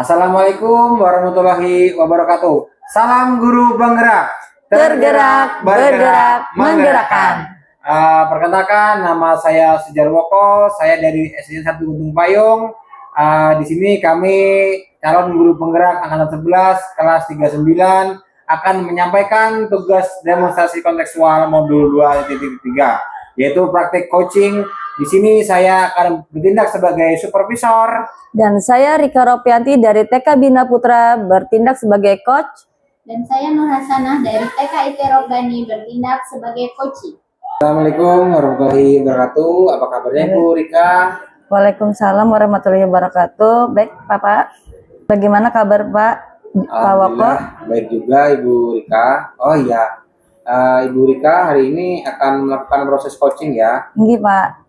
Assalamualaikum warahmatullahi wabarakatuh. Salam guru penggerak, Tergerak, bergerak, menggerakkan. Perkenalkan, nama saya Sujarwoko. Saya dari SD 1 Gunung Payung. Di sini kami calon guru penggerak angkatan 11 kelas 39 akan menyampaikan tugas demonstrasi kontekstual modul 2.3, yaitu praktik coaching. Di sini saya akan bertindak sebagai supervisor. Dan saya Rika Ropianti dari TK Bina Putra bertindak sebagai coach. Dan saya Nur Hasanah dari TK IT Robbani bertindak sebagai coaching. Assalamualaikum warahmatullahi wabarakatuh. Apa kabarnya Bu Rika? Waalaikumsalam warahmatullahi wabarakatuh. Baik Pak. Bagaimana kabar Pak? Pak Woko? Alhamdulillah, baik juga Ibu Rika. Oh iya, Ibu Rika hari ini akan melakukan proses coaching ya. Nggih Pak.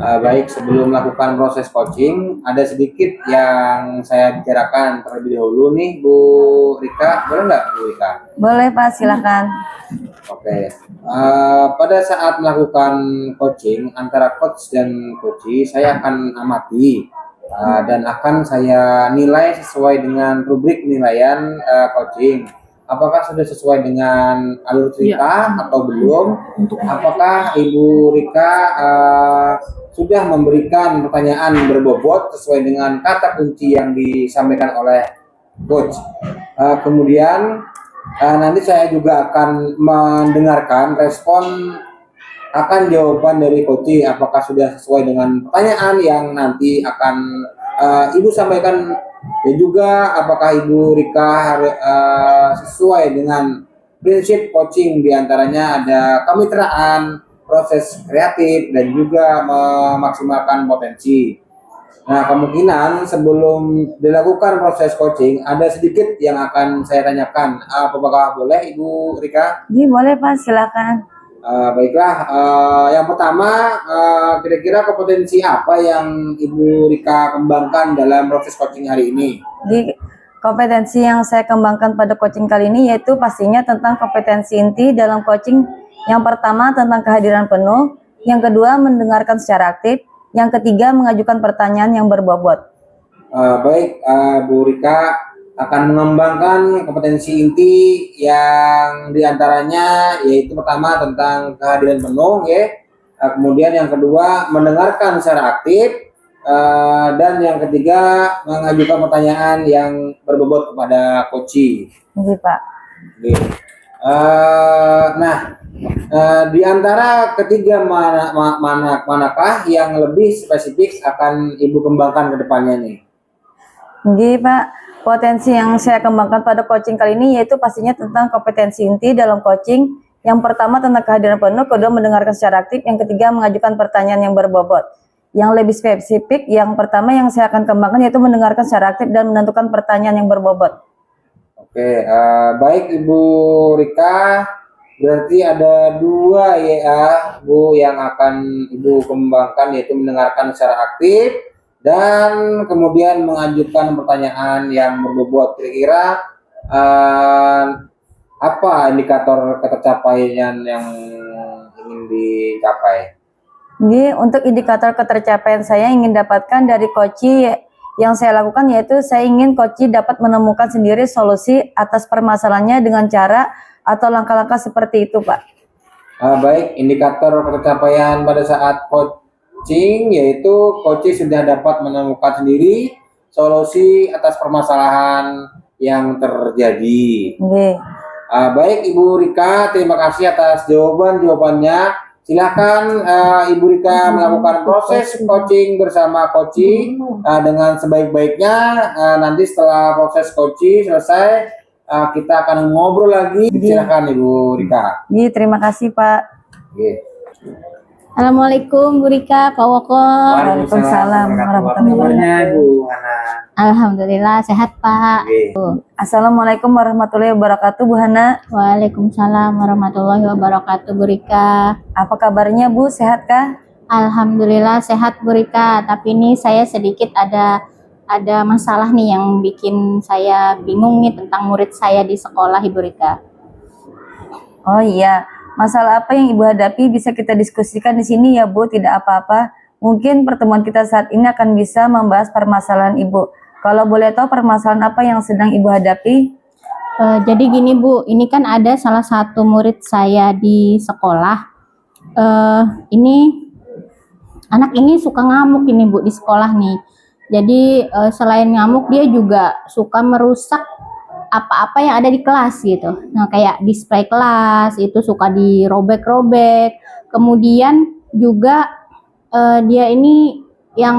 Baik, sebelum melakukan proses coaching, ada sedikit yang saya bicarakan terlebih dahulu nih Bu Rika. Boleh nggak Bu Rika? Boleh Pak, silakan. Oke. Pada saat melakukan coaching antara coach dan coachee, saya akan amati dan akan saya nilai sesuai dengan rubrik penilaian coaching. Apakah sudah sesuai dengan alur cerita atau belum? Apakah Ibu Rika sudah memberikan pertanyaan berbobot sesuai dengan kata kunci yang disampaikan oleh coach? Kemudian nanti saya juga akan mendengarkan respon akan jawaban dari coaching, apakah sudah sesuai dengan pertanyaan yang nanti akan Ibu sampaikan, dan juga apakah Ibu Rika sesuai dengan prinsip coaching, diantaranya ada kemitraan, proses kreatif, dan juga memaksimalkan potensi. Nah, kemungkinan sebelum dilakukan proses coaching ada sedikit yang akan saya tanyakan. Apakah boleh Ibu Rika? Nggih, boleh Pak, silakan. Baiklah, yang pertama, kira-kira kompetensi apa yang Ibu Rika kembangkan dalam proses coaching hari ini? Jadi kompetensi yang saya kembangkan pada coaching kali ini yaitu pastinya tentang kompetensi inti dalam coaching. Yang pertama tentang kehadiran penuh, yang kedua mendengarkan secara aktif, yang ketiga mengajukan pertanyaan yang berbobot. Baik, Bu Rika akan mengembangkan kompetensi inti yang diantaranya yaitu pertama tentang kehadiran penuh ya, kemudian yang kedua mendengarkan secara aktif, dan yang ketiga mengajukan pertanyaan yang berbobot kepada coachee. Nggih Pak. Oke. Nah, di antara ketiga manakah yang lebih spesifik akan Ibu kembangkan ke depannya nih? Nggih Pak. Potensi yang saya kembangkan pada coaching kali ini yaitu pastinya tentang kompetensi inti dalam coaching. Yang pertama tentang kehadiran penuh, kedua mendengarkan secara aktif, yang ketiga mengajukan pertanyaan yang berbobot. Yang lebih spesifik, yang pertama yang saya akan kembangkan yaitu mendengarkan secara aktif dan menentukan pertanyaan yang berbobot. Oke, baik Ibu Rika, berarti ada dua ya Bu yang akan Ibu kembangkan, yaitu mendengarkan secara aktif dan kemudian mengajukan pertanyaan yang berbobot. Kira-kira apa indikator ketercapaian yang ingin dicapai? Jadi untuk indikator ketercapaian saya ingin dapatkan dari coachee yang saya lakukan yaitu saya ingin coachee dapat menemukan sendiri solusi atas permasalahannya dengan cara atau langkah-langkah seperti itu Pak. Baik, indikator ketercapaian pada saat coaching yaitu coachee sudah dapat menemukan sendiri solusi atas permasalahan yang terjadi. Baik Ibu Rika, terima kasih atas jawabannya. Silakan Ibu Rika melakukan proses coaching bersama coachee dengan sebaik-baiknya. Nanti setelah proses coaching selesai, kita akan ngobrol lagi. Silakan Ibu Rika. Terima kasih Pak. Assalamualaikum Bu Rika, Pak Woko. Waalaikumsalam warahmatullahi wabarakatuh. Alhamdulillah sehat Pak. Assalamualaikum warahmatullahi wabarakatuh Bu Hana. Waalaikumsalam warahmatullahi wabarakatuh Bu Rika. Apa kabarnya Bu, sehatkah? Alhamdulillah sehat Bu Rika, tapi ini saya sedikit ada masalah nih yang bikin saya bingung nih tentang murid saya di sekolah Ibu Rika. Oh iya, masalah apa yang Ibu hadapi bisa kita diskusikan di sini ya Bu, tidak apa-apa. Mungkin pertemuan kita saat ini akan bisa membahas permasalahan Ibu. Kalau boleh tahu permasalahan apa yang sedang Ibu hadapi? Jadi gini Bu, ini kan ada salah satu murid saya di sekolah. Ini anak ini suka ngamuk ini Bu di sekolah nih. Jadi selain ngamuk dia juga suka merusak apa-apa yang ada di kelas gitu. Nah kayak display kelas itu suka dirobek-robek. Kemudian juga dia ini yang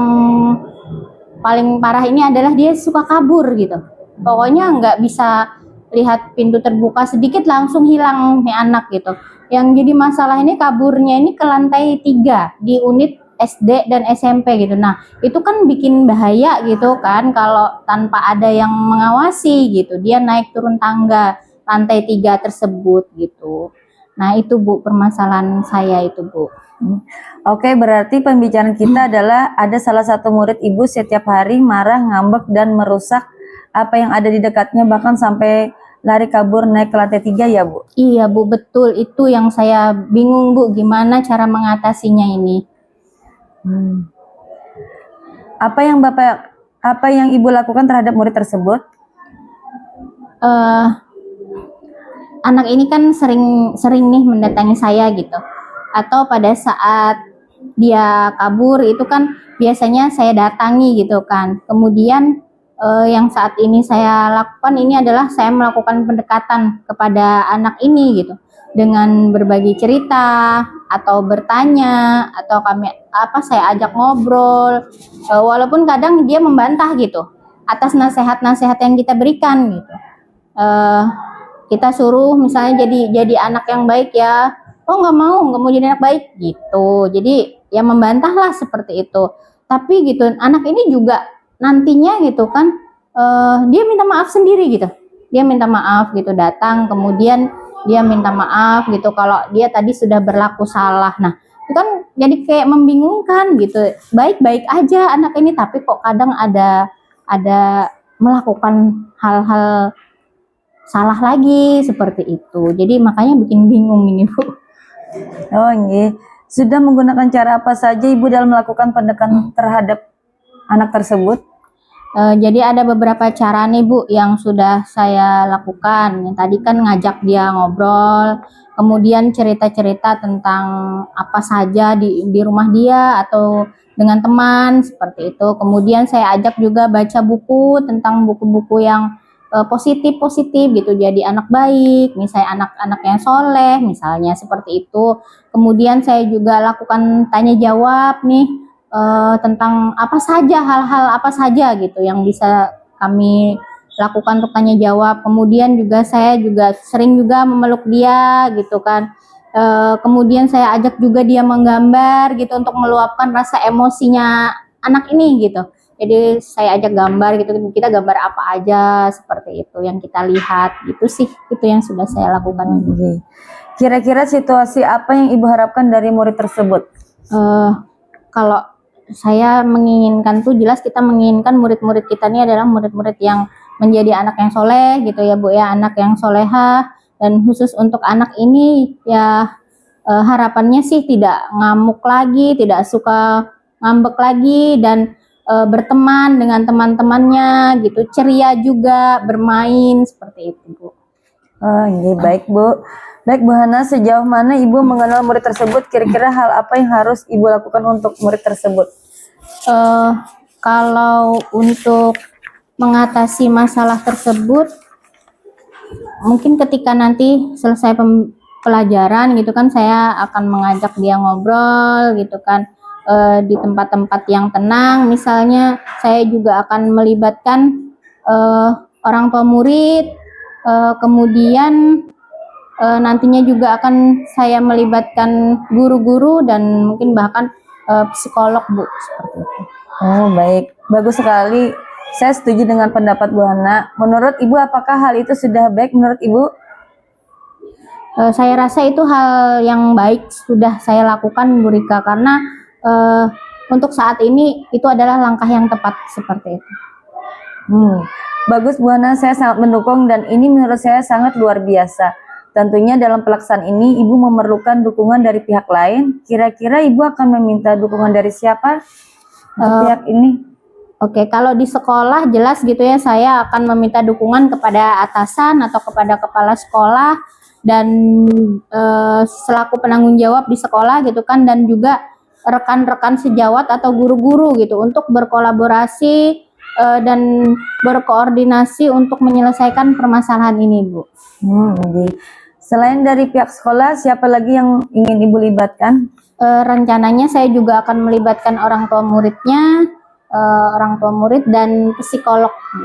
paling parah ini adalah dia suka kabur gitu. Pokoknya nggak bisa lihat pintu terbuka sedikit langsung hilang nih anak gitu. Yang jadi masalah ini kaburnya ini ke lantai 3 di unit SD dan SMP gitu. Nah, itu kan bikin bahaya gitu kan kalau tanpa ada yang mengawasi gitu. Dia naik turun tangga lantai 3 tersebut gitu. Nah, itu Bu permasalahan saya itu, Bu. Oke, berarti pembicaraan kita adalah ada salah satu murid Ibu setiap hari marah, ngambek, dan merusak apa yang ada di dekatnya, bahkan sampai lari kabur naik ke lantai 3 ya Bu? Iya Bu, betul. Itu yang saya bingung Bu, gimana cara mengatasinya ini. Apa yang Ibu lakukan terhadap murid tersebut? Anak ini kan sering nih mendatangi saya gitu. Atau pada saat dia kabur itu kan biasanya saya datangi gitu kan. Kemudian yang saat ini saya lakukan ini adalah saya melakukan pendekatan kepada anak ini gitu dengan berbagi cerita atau bertanya atau saya ajak ngobrol, walaupun kadang dia membantah gitu atas nasihat-nasihat yang kita berikan gitu. Kita suruh misalnya jadi anak yang baik ya, oh nggak mau jadi anak baik gitu. Jadi ya membantah lah seperti itu. Tapi gitu anak ini juga nantinya gitu kan dia minta maaf sendiri gitu. Dia minta maaf gitu, datang kemudian dia minta maaf gitu kalau dia tadi sudah berlaku salah. Nah, itu kan jadi kayak membingungkan gitu. Baik-baik aja anak ini tapi kok kadang ada melakukan hal-hal salah lagi seperti itu. Jadi makanya bikin bingung ini Bu. Oh iya. Sudah menggunakan cara apa saja Ibu dalam melakukan pendekatan terhadap anak tersebut? Jadi ada beberapa cara nih Bu yang sudah saya lakukan. Yang tadi kan ngajak dia ngobrol, kemudian cerita-cerita tentang apa saja di rumah dia atau dengan teman seperti itu. Kemudian saya ajak juga baca buku tentang buku-buku yang positif gitu. Jadi anak baik, misalnya anak-anak yang soleh, misalnya seperti itu. Kemudian saya juga lakukan tanya jawab nih. Tentang apa saja hal-hal apa saja gitu yang bisa kami lakukan untuk tanya jawab. Kemudian juga saya juga sering juga memeluk dia gitu kan. Kemudian saya ajak juga dia menggambar gitu untuk meluapkan rasa emosinya anak ini gitu. Jadi saya ajak gambar gitu, kita gambar apa aja seperti itu yang kita lihat gitu sih. Itu yang sudah saya lakukan. Kira-kira situasi apa yang Ibu harapkan dari murid tersebut? Kalau saya menginginkan tuh jelas kita menginginkan murid-murid kita ini adalah murid-murid yang menjadi anak yang soleh gitu ya Bu ya, anak yang solehah. Dan khusus untuk anak ini ya harapannya sih tidak ngamuk lagi, tidak suka ngambek lagi, dan berteman dengan teman-temannya gitu, ceria juga, bermain seperti itu Bu. Oh iya, baik Bu. Baik Bu Hana, sejauh mana Ibu mengenal murid tersebut? Kira-kira hal apa yang harus Ibu lakukan untuk murid tersebut? Kalau untuk mengatasi masalah tersebut, mungkin ketika nanti selesai pelajaran gitu kan, saya akan mengajak dia ngobrol gitu kan di tempat-tempat yang tenang. Misalnya saya juga akan melibatkan orang tua murid, kemudian nantinya juga akan saya melibatkan guru-guru dan mungkin bahkan psikolog Bu, seperti itu. Oh baik, bagus sekali. Saya setuju dengan pendapat Bu Hana. Menurut Ibu, apakah hal itu sudah baik menurut Ibu? Saya rasa itu hal yang baik sudah saya lakukan Bu Rika, karena untuk saat ini itu adalah langkah yang tepat seperti itu. Bagus Bu Hana, saya sangat mendukung dan ini menurut saya sangat luar biasa. Tentunya dalam pelaksanaan ini Ibu memerlukan dukungan dari pihak lain. Kira-kira Ibu akan meminta dukungan dari siapa untuk pihak ini? Oke, kalau di sekolah jelas gitu ya, saya akan meminta dukungan kepada atasan atau kepada kepala sekolah dan selaku penanggung jawab di sekolah gitu kan, dan juga rekan-rekan sejawat atau guru-guru gitu untuk berkolaborasi dan berkoordinasi untuk menyelesaikan permasalahan ini, Bu. Oke. Selain dari pihak sekolah, siapa lagi yang ingin Ibu libatkan? Rencananya saya juga akan melibatkan orang tua muridnya, orang tua murid dan psikolog, Bu.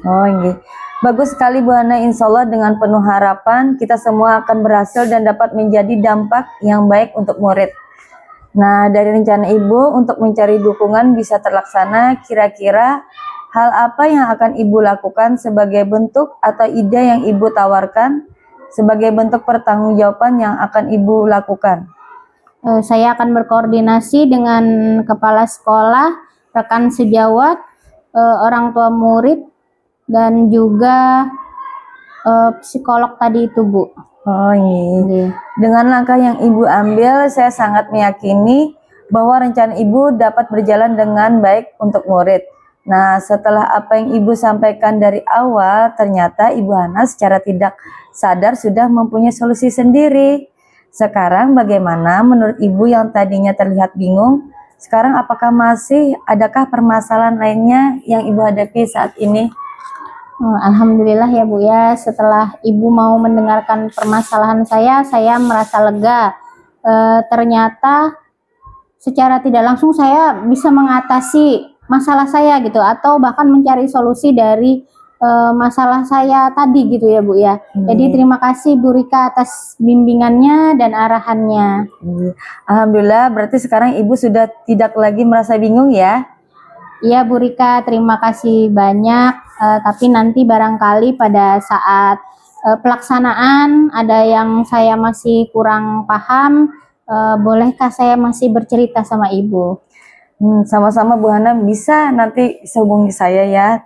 Oh, iya. Bagus sekali Bu Hana, insya Allah dengan penuh harapan kita semua akan berhasil dan dapat menjadi dampak yang baik untuk murid. Nah, dari rencana Ibu untuk mencari dukungan bisa terlaksana, kira-kira hal apa yang akan Ibu lakukan sebagai bentuk atau ide yang Ibu tawarkan sebagai bentuk pertanggungjawaban yang akan Ibu lakukan? Saya akan berkoordinasi dengan kepala sekolah, rekan sejawat, orang tua murid, dan juga psikolog tadi itu, Bu. Oh iya. Iya. Dengan langkah yang Ibu ambil, saya sangat meyakini bahwa rencana Ibu dapat berjalan dengan baik untuk murid. Nah, setelah apa yang Ibu sampaikan dari awal, ternyata Ibu Hana secara tidak sadar sudah mempunyai solusi sendiri. Sekarang bagaimana menurut Ibu yang tadinya terlihat bingung? Sekarang apakah masih adakah permasalahan lainnya yang Ibu hadapi saat ini? Alhamdulillah ya Bu ya, setelah Ibu mau mendengarkan permasalahan saya merasa lega. Ternyata secara tidak langsung saya bisa mengatasi masalah saya gitu, atau bahkan mencari solusi dari masalah saya tadi gitu ya Bu ya. Jadi terima kasih Bu Rika atas bimbingannya dan arahannya. Alhamdulillah, berarti sekarang Ibu sudah tidak lagi merasa bingung ya? Iya Bu Rika, terima kasih banyak. Tapi nanti barangkali pada saat pelaksanaan ada yang saya masih kurang paham, bolehkah saya masih bercerita sama Ibu? Sama-sama Bu Hana, bisa nanti bisa hubungi saya ya.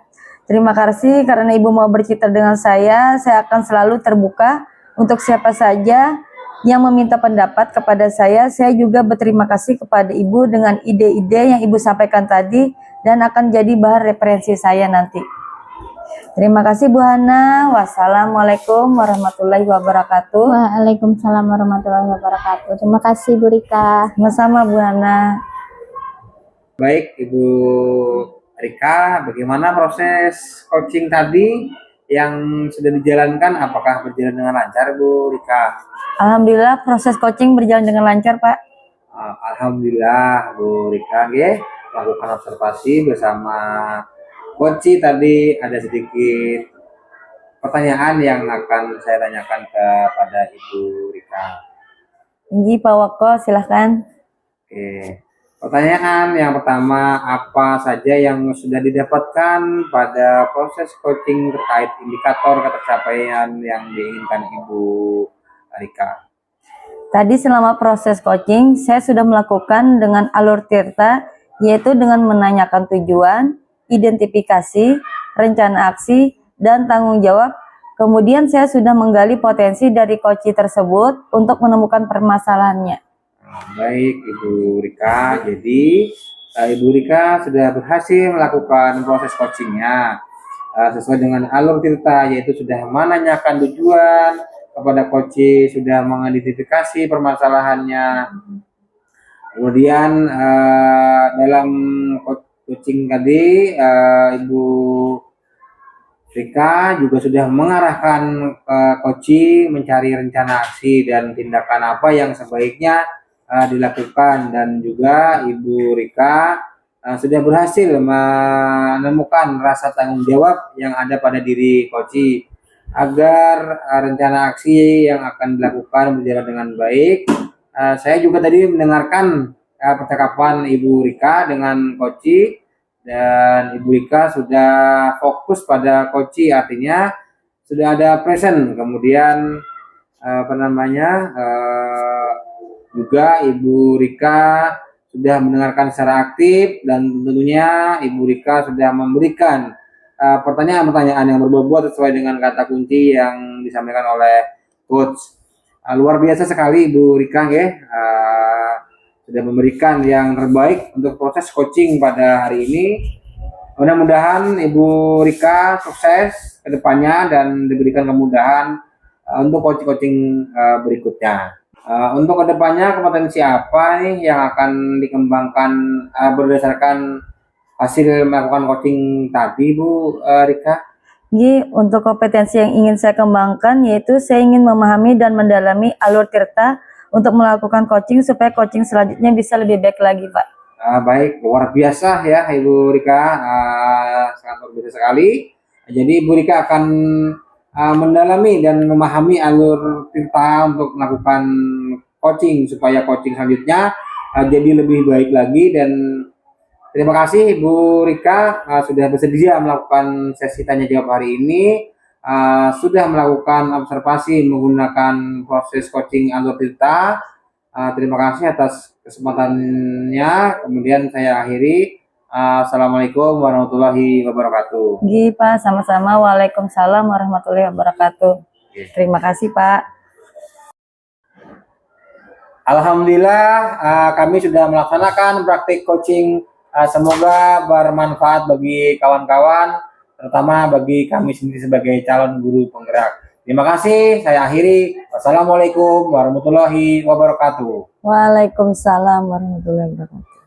Terima kasih karena Ibu mau bercerita dengan saya akan selalu terbuka untuk siapa saja yang meminta pendapat kepada saya. Saya juga berterima kasih kepada Ibu dengan ide-ide yang Ibu sampaikan tadi dan akan jadi bahan referensi saya nanti. Terima kasih Bu Hana. Wassalamualaikum warahmatullahi wabarakatuh. Waalaikumsalam warahmatullahi wabarakatuh. Terima kasih Bu Rika. Sama-sama Bu Hana. Baik Ibu Rika, bagaimana proses coaching tadi yang sudah dijalankan? Apakah berjalan dengan lancar Bu Rika? Alhamdulillah proses coaching berjalan dengan lancar Pak. Alhamdulillah Bu Rika, melakukan observasi bersama Coach. Tadi ada sedikit pertanyaan yang akan saya tanyakan kepada Ibu Rika. Ini Pak Wako, silahkan. Oke. Pertanyaan yang pertama, apa saja yang sudah didapatkan pada proses coaching terkait indikator ketercapaian yang diinginkan Ibu Rika? Tadi selama proses coaching, saya sudah melakukan dengan alur Tirta, yaitu dengan menanyakan tujuan, identifikasi, rencana aksi, dan tanggung jawab. Kemudian saya sudah menggali potensi dari coaching tersebut untuk menemukan permasalahannya. Baik Ibu Rika, jadi Ibu Rika sudah berhasil melakukan proses coachingnya sesuai dengan alur Tirta, yaitu sudah menanyakan tujuan kepada coach, sudah mengidentifikasi permasalahannya. Kemudian dalam coaching tadi Ibu Rika juga sudah mengarahkan coach mencari rencana aksi dan tindakan apa yang sebaiknya dilakukan, dan juga Ibu Rika sudah berhasil menemukan rasa tanggung jawab yang ada pada diri coach agar rencana aksi yang akan dilakukan berjalan dengan baik. Saya juga tadi mendengarkan percakapan Ibu Rika dengan coach, dan Ibu Rika sudah fokus pada coach, artinya sudah ada present. Kemudian juga Ibu Rika sudah mendengarkan secara aktif, dan tentunya Ibu Rika sudah memberikan pertanyaan-pertanyaan yang berbobot sesuai dengan kata kunci yang disampaikan oleh coach. Luar biasa sekali Ibu Rika, sudah memberikan yang terbaik untuk proses coaching pada hari ini. Mudah-mudahan Ibu Rika sukses ke depannya dan diberikan kemudahan untuk coaching-coaching berikutnya. Untuk kedepannya kompetensi apa nih yang akan dikembangkan berdasarkan hasil melakukan coaching tadi, Bu Rika? Jadi untuk kompetensi yang ingin saya kembangkan yaitu saya ingin memahami dan mendalami alur tirta untuk melakukan coaching supaya coaching selanjutnya bisa lebih baik lagi, Pak. Baik, luar biasa ya Ibu Rika, sangat luar biasa sekali. Jadi Ibu Rika akan mendalami dan memahami alur tirta untuk melakukan coaching supaya coaching selanjutnya jadi lebih baik lagi. Dan terima kasih Ibu Rika sudah bersedia melakukan sesi tanya jawab hari ini, sudah melakukan observasi menggunakan proses coaching alur tirta. Terima kasih atas kesempatannya. Kemudian saya akhiri. Assalamualaikum warahmatullahi wabarakatuh. Gih, Pak, sama-sama. Waalaikumsalam warahmatullahi wabarakatuh. Terima kasih, Pak. Alhamdulillah, kami sudah melaksanakan praktik coaching. Semoga bermanfaat bagi kawan-kawan, terutama bagi kami sendiri sebagai calon guru penggerak. Terima kasih, saya akhiri. Wassalamualaikum warahmatullahi wabarakatuh. Waalaikumsalam warahmatullahi wabarakatuh.